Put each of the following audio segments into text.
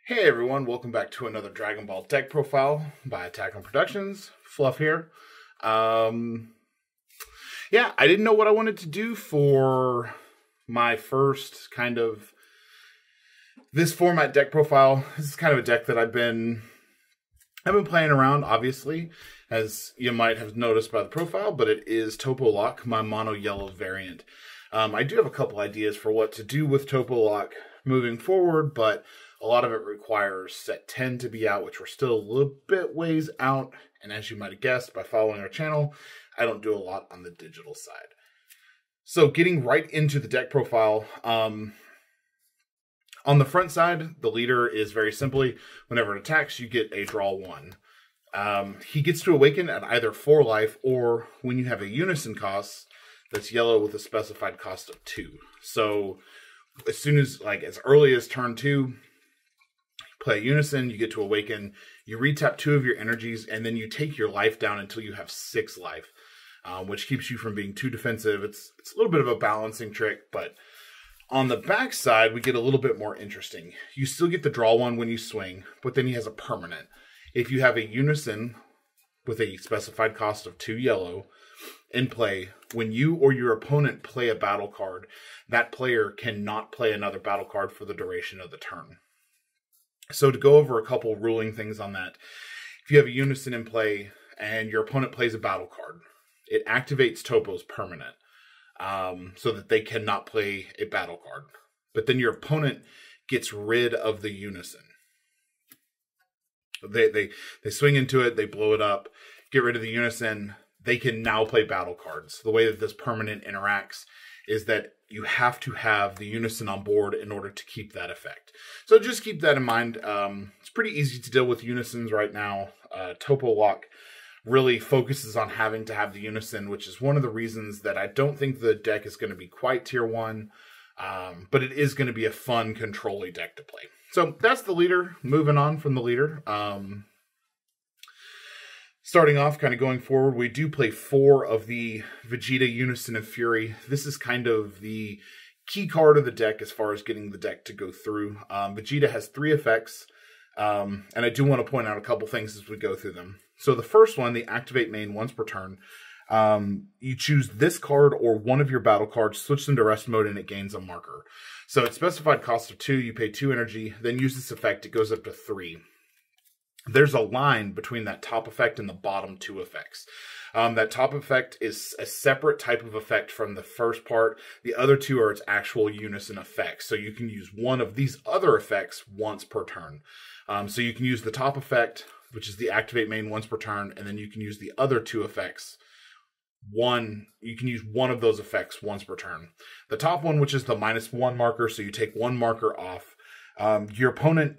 Hey everyone, welcome back to another Dragon Ball deck profile by Attack on Productions. Fluff here. Yeah, I didn't know what I wanted to do for my first kind of this format deck profile. This is kind of a deck that I've been playing around, obviously, as you might have noticed by the profile, but it is Toppo Lock, my mono yellow variant. I do have a couple ideas for what to do with Toppo Lock moving forward, but a lot of it requires set 10 to be out, which we're still a little bit ways out. And as you might have guessed by following our channel, I don't do a lot on the digital side. So getting right into the deck profile, on the front side, the leader is very simply, whenever it attacks, you get a draw 1. He gets to awaken at either 4 life or when you have a unison cost that's yellow with a specified cost of 2. So as soon as, as early as turn 2, play a unison, you get to awaken, you retap 2 of your energies, and then you take your life down until you have 6 life, which keeps you from being too defensive. It's a little bit of a balancing trick, but on the back side, we get a little bit more interesting. You still get the draw 1 when you swing, but then he has a permanent. If you have a unison with a specified cost of 2 yellow in play, when you or your opponent play a battle card, that player cannot play another battle card for the duration of the turn. So to go over a couple ruling things on that, if you have a unison in play and your opponent plays a battle card, it activates Toppo's permanent so that they cannot play a battle card. But then your opponent gets rid of the unison. They swing into it, they blow it up, get rid of the unison. They can now play battle cards. The way that this permanent interacts is that you have to have the unison on board in order to keep that effect. So just keep that in mind. It's pretty easy to deal with unisons right now. Toppo Lock really focuses on having to have the unison, which is one of the reasons that I don't think the deck is going to be quite tier 1, but it is going to be a fun control-y deck to play. So that's the leader. Moving on from the leader. Starting off, kind of going forward, we do play 4 of the Vegeta Unison of Fury. This is kind of the key card of the deck as far as getting the deck to go through. Vegeta has 3 effects, and I do want to point out a couple things as we go through them. So the first one, the activate main once per turn. You choose this card or one of your battle cards, switch them to rest mode, and it gains a marker. So it's specified cost of 2, you pay 2 energy, then use this effect, it goes up to 3. There's a line between that top effect and the bottom 2 effects. That top effect is a separate type of effect from the first part. The other 2 are its actual unison effects. So you can use one of these other effects once per turn. So you can use the top effect, which is the activate main once per turn, and then you can use the other 2 effects. You can use one of those effects once per turn. The top one, which is the -1 marker, so you take 1 marker off. Your opponent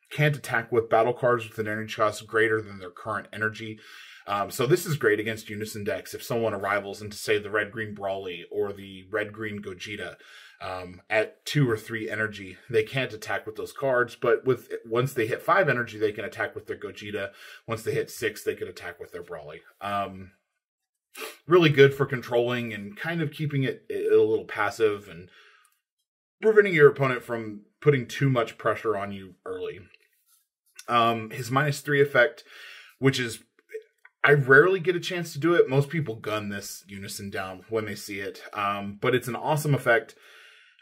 can't attack with battle cards with an energy cost greater than their current energy. So this is great against unison decks. If someone arrivals into, say, the red-green Brawly or the red-green Gogeta at 2 or 3 energy, they can't attack with those cards. But once they hit 5 energy, they can attack with their Gogeta. Once they hit 6, they can attack with their Brawly. Really good for controlling and kind of keeping it a little passive and preventing your opponent from putting too much pressure on you early. His -3 effect, which is, I rarely get a chance to do it. Most people gun this unison down when they see it. But it's an awesome effect.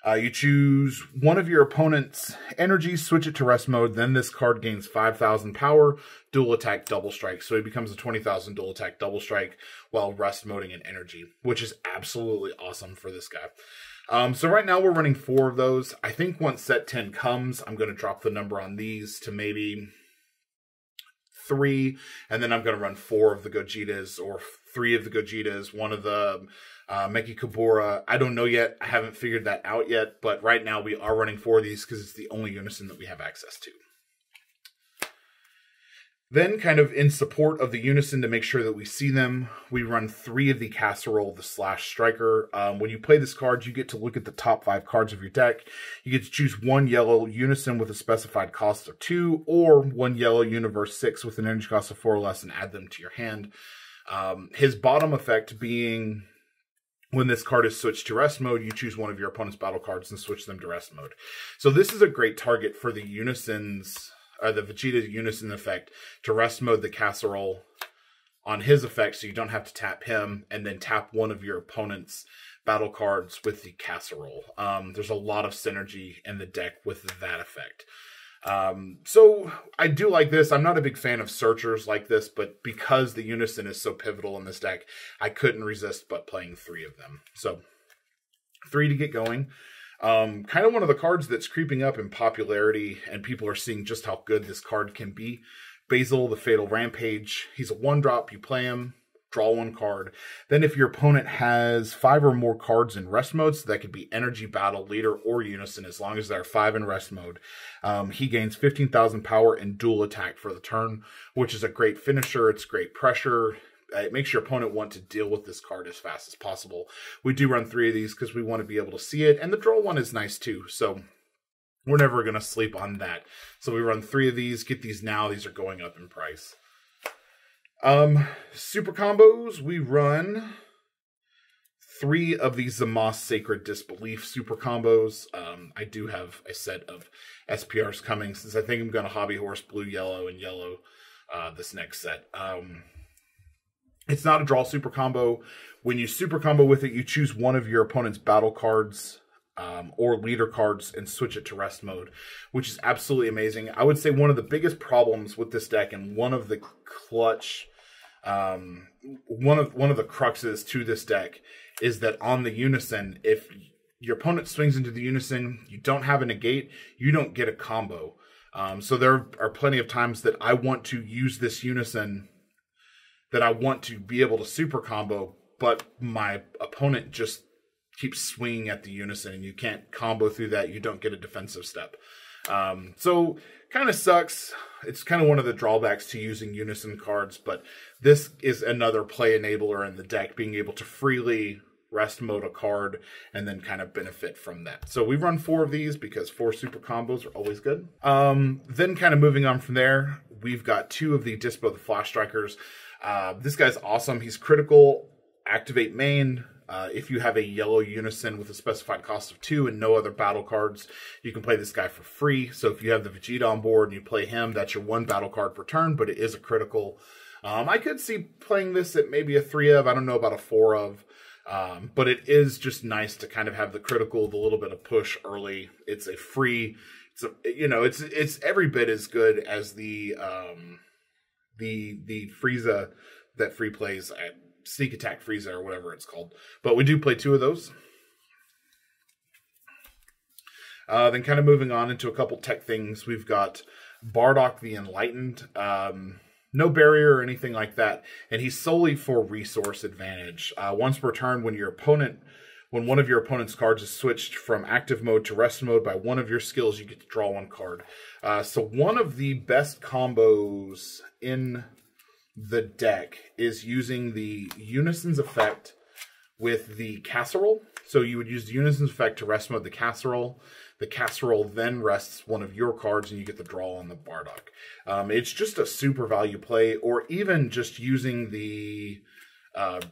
You choose one of your opponent's energies, switch it to rest mode, then this card gains 5,000 power, dual attack, double strike. So he becomes a 20,000 dual attack, double strike while rest moding an energy, which is absolutely awesome for this guy. So right now we're running 4 of those. I think once set 10 comes, I'm going to drop the number on these to maybe 3, and then I'm going to run 4 of the Gogetas or 3 of the Gogetas, 1 of the Mechikabura. I don't know yet. I haven't figured that out yet, but right now we are running 4 of these because it's the only unison that we have access to. Then, kind of in support of the unison to make sure that we see them, we run 3 of the Casserole, the Slash Striker. When you play this card, you get to look at the top 5 cards of your deck. You get to choose 1 yellow unison with a specified cost of 2, or 1 yellow universe 6 with an energy cost of 4 or less and add them to your hand. His bottom effect being When this card is switched to rest mode, you choose one of your opponent's battle cards and switch them to rest mode. So this is a great target for the Unison's, the Vegeta Unison effect, to rest mode the Casserole on his effect, so you don't have to tap him, and then tap one of your opponent's battle cards with the Casserole. There's a lot of synergy in the deck with that effect. So I do like this. I'm not a big fan of searchers like this, but because the Unison is so pivotal in this deck, I couldn't resist but playing 3 of them. So 3 to get going. Kind of one of the cards that's creeping up in popularity, and people are seeing just how good this card can be. Basil, the Fatal Rampage. He's a 1-drop. You play him, draw 1 card. Then if your opponent has 5 or more cards in rest mode, so that could be Energy, Battle, Leader, or Unison, as long as there are 5 in rest mode, he gains 15,000 power and dual attack for the turn, which is a great finisher. It's great pressure. It makes your opponent want to deal with this card as fast as possible. We do run 3 of these because we want to be able to see it, and the draw one is nice too, so we're never going to sleep on that. So we run 3 of these. Get these now. These are going up in price. Super combos. We run 3 of these Zamas Sacred Disbelief super combos. I do have a set of SPRs coming, since I think I'm going to Hobby Horse blue, yellow, and yellow this next set. It's not a draw super combo. When you super combo with it, you choose one of your opponent's battle cards or leader cards and switch it to rest mode, which is absolutely amazing. I would say one of the biggest problems with this deck, and one of the clutch, one of the cruxes to this deck, is that on the Unison, if your opponent swings into the Unison, you don't have a negate, you don't get a combo. So there are plenty of times that I want to use this Unison, that I want to be able to super combo, but my opponent just keeps swinging at the Unison, and you can't combo through that. You don't get a defensive step. So kind of sucks. It's kind of one of the drawbacks to using Unison cards, but this is another play enabler in the deck, being able to freely rest mode a card and then kind of benefit from that. So we run 4 of these because 4 super combos are always good. Then kind of moving on from there, we've got 2 of the Dispo, the Flash Strikers. This guy's awesome. He's critical, activate main. If you have a yellow Unison with a specified cost of 2 and no other battle cards, you can play this guy for free. So if you have the Vegeta on board and you play him, that's your 1 battle card per turn, but it is a critical. I could see playing this at maybe a 3 of, I don't know about a 4 of, but it is just nice to kind of have the critical, the little bit of push early. It's a free, it's every bit as good as the Frieza that free plays at Sneak Attack Frieza or whatever it's called. But we do play 2 of those. Then kind of moving on into a couple tech things. We've got Bardock the Enlightened. No barrier or anything like that. And he's solely for resource advantage. Once per turn, when one of your opponent's cards is switched from active mode to rest mode by one of your skills, you get to draw 1 card. So one of the best combos in the deck is using the Unison's effect with the Casserole. So you would use the Unison's effect to rest mode the Casserole. The Casserole then rests one of your cards and you get the draw on the Bardock. It's just a super value play, or even just using the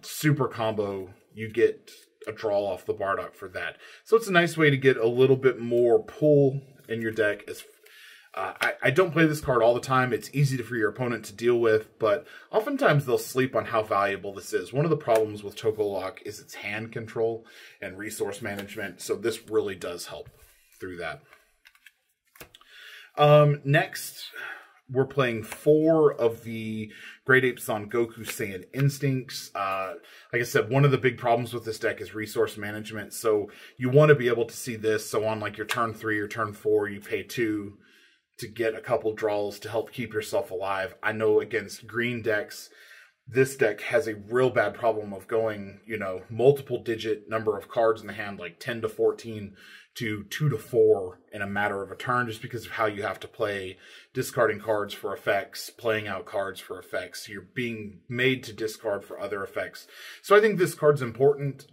super combo, you get a draw off the Bardock for that. So it's a nice way to get a little bit more pull in your deck. I don't play this card all the time. It's easy for your opponent to deal with, but oftentimes they'll sleep on how valuable this is. One of the problems with Toppo Lock is its hand control and resource management, so this really does help through that. Next, we're playing 4 of the Great Ape Son Goku Saiyan Instincts. Like I said, one of the big problems with this deck is resource management, so you want to be able to see this. So on like your turn 3 or turn 4, you pay 2 to get a couple draws to help keep yourself alive. I know against green decks, this deck has a real bad problem of going, multiple digit number of cards in the hand, like 10 to 14 to 2 to 4 in a matter of a turn, just because of how you have to play, discarding cards for effects, playing out cards for effects. You're being made to discard for other effects. So I think this card's important.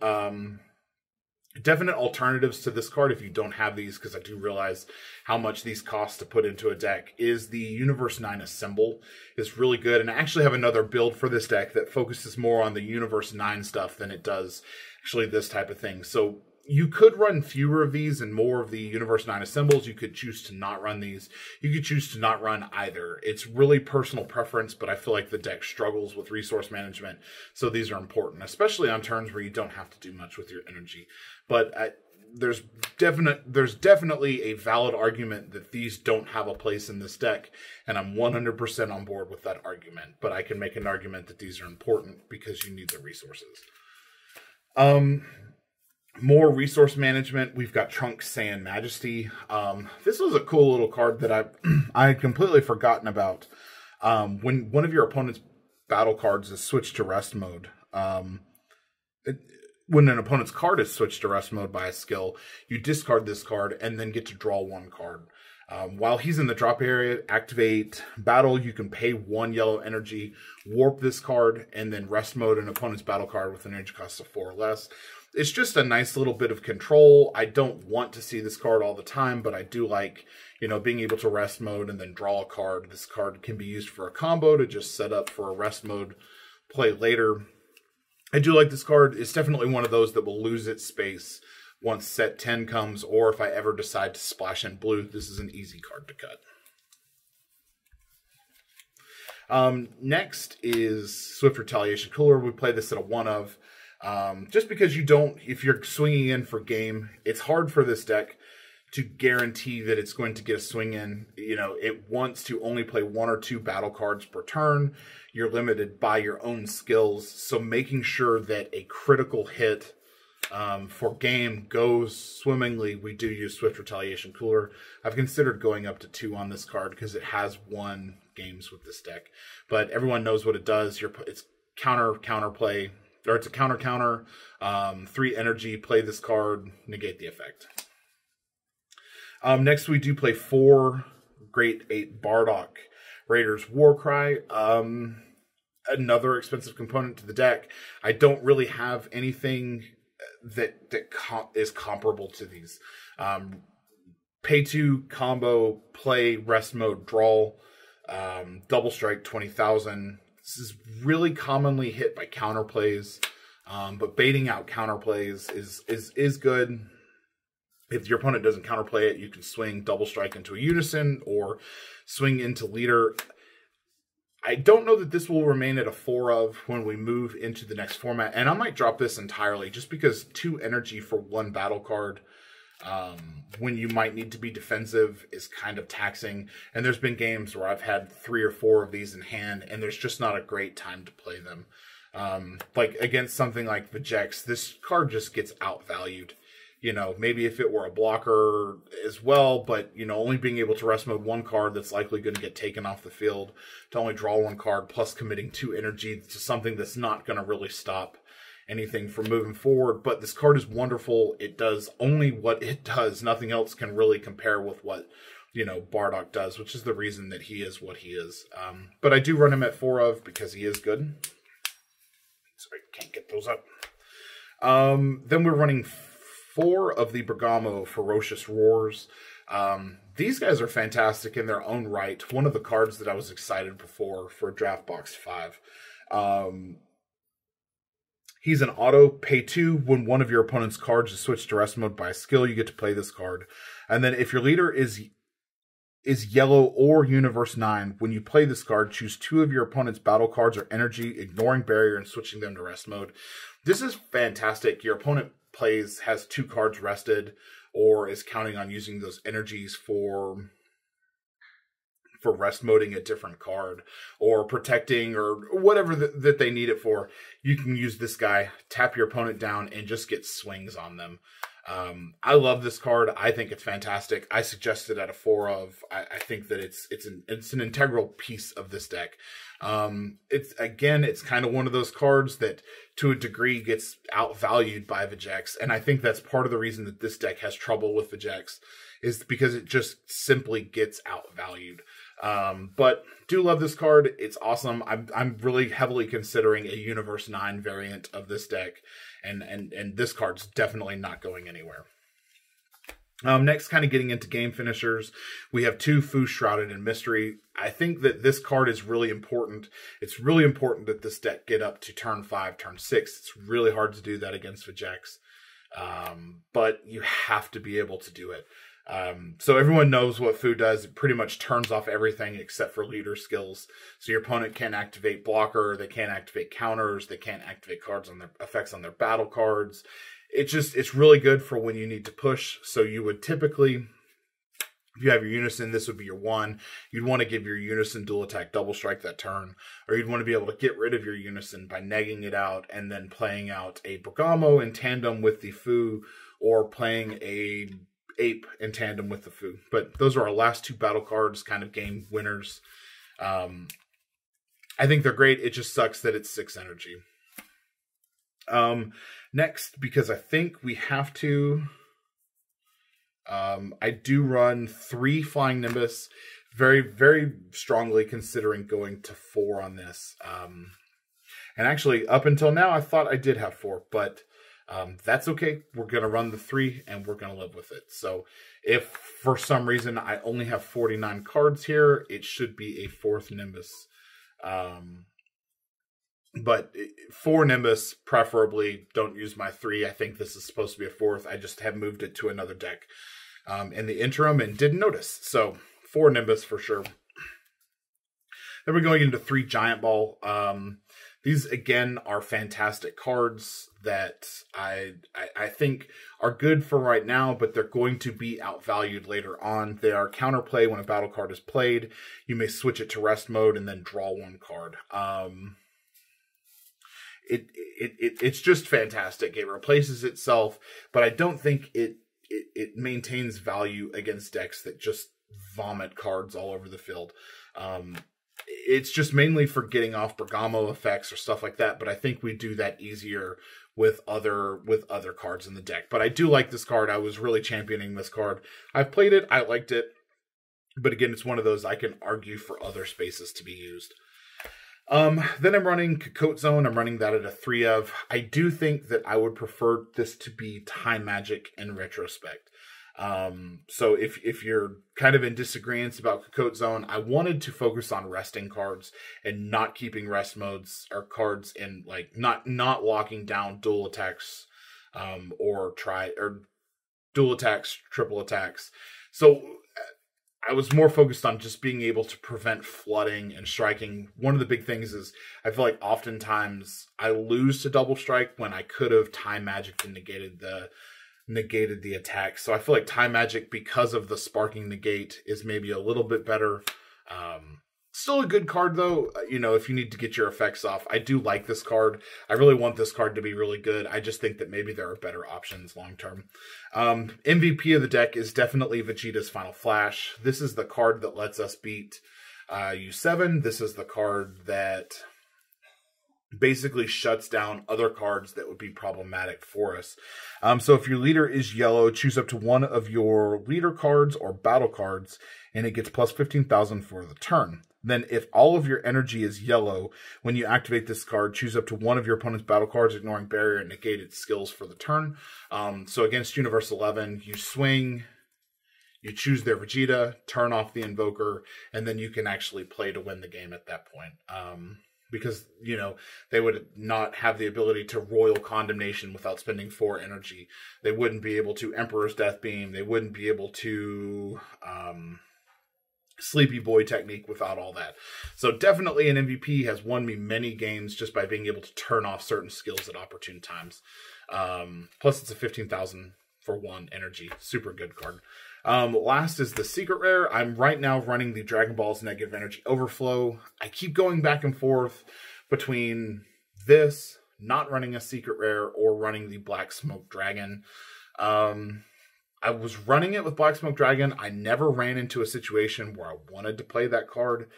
Definite alternatives to this card, if you don't have these, because I do realize how much these cost to put into a deck, is the Universe 9 Assemble. Is really good, and I actually have another build for this deck that focuses more on the Universe 9 stuff than it does actually this type of thing. So you could run fewer of these and more of the Universe 9 assembles. You could choose to not run these. You could choose to not run either. It's really personal preference, but I feel like the deck struggles with resource management, so these are important, especially on turns where you don't have to do much with your energy. But there's definitely a valid argument that these don't have a place in this deck, and I'm 100% on board with that argument. But I can make an argument that these are important because you need the resources. More resource management. We've got Trunks saying Majesty. This was a cool little card that I had completely forgotten about. When one of your opponent's battle cards is switched to rest mode, when an opponent's card is switched to rest mode by a skill, you discard this card and then get to draw one card. While he's in the drop area, activate battle, you can pay 1 yellow energy, warp this card, and then rest mode an opponent's battle card with an energy cost of 4 or less. It's just a nice little bit of control. I don't want to see this card all the time, but I do like, being able to rest mode and then draw a card. This card can be used for a combo to just set up for a rest mode play later. I do like this card. It's definitely one of those that will lose its space once set 10 comes, or if I ever decide to splash in blue, this is an easy card to cut. Next is Swift Retaliation Cooler. We play this at a 1 of. Just because if you're swinging in for game, it's hard for this deck to guarantee that it's going to get a swing in. It wants to only play 1 or 2 battle cards per turn. You're limited by your own skills. So making sure that a critical hit for game goes swimmingly, we do use Swift Retaliation Cooler. I've considered going up to 2 on this card because it has won games with this deck. But everyone knows what it does. It's counterplay. Or it's a counter, 3 energy, play this card, negate the effect. Next we do play 4 Great 8 Bardock Raiders Warcry. Another expensive component to the deck. I don't really have anything that is comparable to these. Pay 2 combo, play rest mode, draw, double strike 20,000. This is really commonly hit by counterplays, but baiting out counterplays is good. If your opponent doesn't counterplay it, you can swing double strike into a unison or swing into leader. I don't know that this will remain at a 4 of when we move into the next format, and I might drop this entirely just because 2 energy for 1 battle card when you might need to be defensive is kind of taxing. And there's been games where I've had 3 or 4 of these in hand, and there's just not a great time to play them. Like against something like Vegeta, this card just gets outvalued. Maybe if it were a blocker as well, but, only being able to rest mode 1 card that's likely going to get taken off the field, to only draw 1 card, plus committing 2 energy to something that's not going to really stop anything from moving forward. But this card is wonderful. It does only what it does. Nothing else can really compare with what, Bardock does, which is the reason that he is what he is. But I do run him at 4 of because he is good. Sorry, can't get those up. Then we're running 4 of the Bergamo Ferocious Roars. These guys are fantastic in their own right. One of the cards that I was excited for Draft Box 5. He's an auto, pay 2. When one of your opponent's cards is switched to rest mode by a skill, you get to play this card. And then if your leader is yellow or Universe 9, when you play this card, choose 2 of your opponent's battle cards or energy, ignoring barrier and switching them to rest mode. This is fantastic. Your opponent has 2 cards rested or is counting on using those energies for rest moding a different card or protecting or whatever that they need it for. You can use this guy, tap your opponent down, and just get swings on them. I love this card. I think it's fantastic. I suggest it at a 4 of. I think that it's an integral piece of this deck. It's kind of one of those cards that to a degree gets outvalued by Vegeta, and I think that's part of the reason that this deck has trouble with Vegeta is because it just simply gets outvalued. But do love this card. It's awesome. I'm really heavily considering a Universe 9 variant of this deck, and this card's definitely not going anywhere. Next, kind of getting into game finishers, we have 2 Fuu Shrouded and Mystery. I think that this card is really important. It's really important that this deck get up to turn 5, turn 6. It's really hard to do that against Vegex, but you have to be able to do it. So everyone knows what Fuu does. It pretty much turns off everything except for leader skills. So your opponent can't activate blocker, they can't activate counters, they can't activate cards on their effects on their battle cards. It's really good for when you need to push. So you would typically, if you have your Unison, this would be your 1. You'd want to give your Unison dual attack double strike that turn, or you'd want to be able to get rid of your Unison by negging it out and then playing out a Bergamo in tandem with the Fuu, or playing a Ape in tandem with the Fuu. But those are our last 2 battle cards, kind of game winners. I think they're great. It just sucks that it's 6 energy. Next, because I think we have to, I do run 3 Flying Nimbus, very, very strongly considering going to 4 on this. And actually, up until now, I thought I did have 4, but that's okay. We're going to run the 3, and we're going to live with it. So if for some reason I only have 49 cards here, it should be a 4th Nimbus. But 4 Nimbus, preferably. Don't use my 3. I think this is supposed to be a 4th. I just have moved it to another deck in the interim and didn't notice. So 4 Nimbus for sure. Then we're going into 3 Giant Ball. These, again, are fantastic cards that I think are good for right now, but they're going to be outvalued later on. They are counterplay when a battle card is played. You may switch it to rest mode and then draw 1 card. It's just fantastic. It replaces itself, but I don't think it maintains value against decks that just vomit cards all over the field. It's just mainly for getting off Bergamo effects or stuff like that, but I think we do that easier with other cards in the deck. But I do like this card. I was really championing this card. I've played it. I liked it. But again, it's one of those I can argue for other spaces to be used. Then I'm running Cocotte Zone. I'm running that at a 3 of. I do think that I would prefer this to be Time Magic in retrospect. So if you're kind of in disagreement about Cocotte Zone, I wanted to focus on resting cards and not keeping rest modes or cards in, like, not locking down dual attacks, or dual attacks, triple attacks. So I was more focused on just being able to prevent flooding and striking. One of the big things is I feel like oftentimes I lose to double strike when I could have Time Magic and negated the attack. So I feel like Time Magic, because of the sparking negate, is maybe a little bit better. Still a good card though, you know, if you need to get your effects off. I do like this card. I really want this card to be really good. I just think that maybe there are better options long term. MVP of the deck is definitely Vegeta's Final Flash. This is the card that lets us beat U7. This is the card that basically shuts down other cards that would be problematic for us. So if your leader is yellow, choose up to 1 of your leader cards or battle cards, and it gets plus 15,000 for the turn. Then if all of your energy is yellow, when you activate this card, choose up to 1 of your opponent's battle cards, ignoring barrier and negate its skills for the turn. So against Universe 11, you swing, you choose their Vegeta, turn off the Invoker, and then you can actually play to win the game at that point. Because, you know, they would not have the ability to Royal Condemnation without spending 4 energy. They wouldn't be able to Emperor's Death Beam. They wouldn't be able to Sleepy Boy technique without all that. So definitely an MVP, has won me many games just by being able to turn off certain skills at opportune times. Plus it's a 15,000 for 1 energy. Super good card. Last is the secret rare. I'm right now running the Dragon Ball's Negative Energy Overflow. I keep going back and forth between this, not running a secret rare, or running the Black Smoke Dragon. I was running it with Black Smoke Dragon. I never ran into a situation where I wanted to play that card.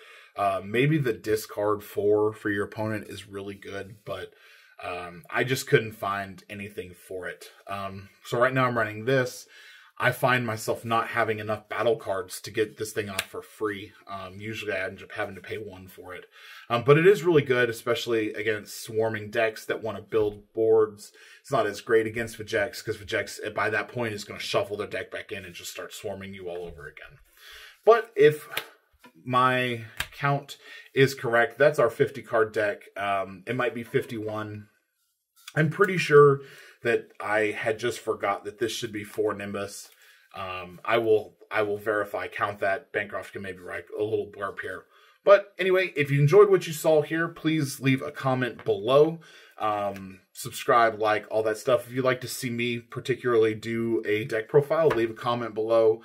Maybe the discard 4 for your opponent is really good, but I just couldn't find anything for it. So right now I'm running this. I find myself not having enough battle cards to get this thing off for free. Usually I end up having to pay 1 for it. But it is really good, especially against swarming decks that want to build boards. It's not as great against Vegeta, because Vegeta, by that point, is going to shuffle their deck back in and just start swarming you all over again. But if my count is correct, that's our 50-card deck. It might be 51. I'm pretty sure that I had just forgot that this should be 4 Nimbus. I will verify, count that. Bancroft can maybe write a little blurb here. But anyway, if you enjoyed what you saw here, please leave a comment below. Subscribe, like, all that stuff. If you'd like to see me particularly do a deck profile, leave a comment below.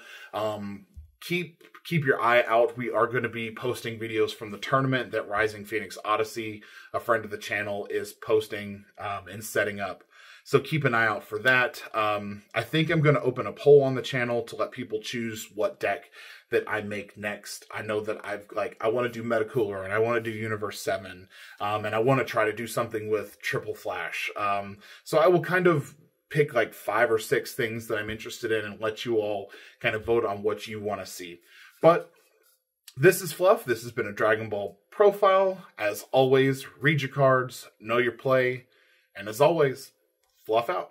Keep your eye out. We are going to be posting videos from the tournament that Rising Phoenix Odyssey, a friend of the channel, is posting and setting up. So keep an eye out for that. I think I'm going to open a poll on the channel to let people choose what deck that I make next. I know that I want to do Metacooler, and I want to do Universe 7, and I want to try to do something with Triple Flash. So I will kind of pick like 5 or 6 things that I'm interested in and let you all kind of vote on what you want to see. But this is Fluff. This has been a Dragon Ball profile. As always, read your cards, know your play, and as always, Fluff out.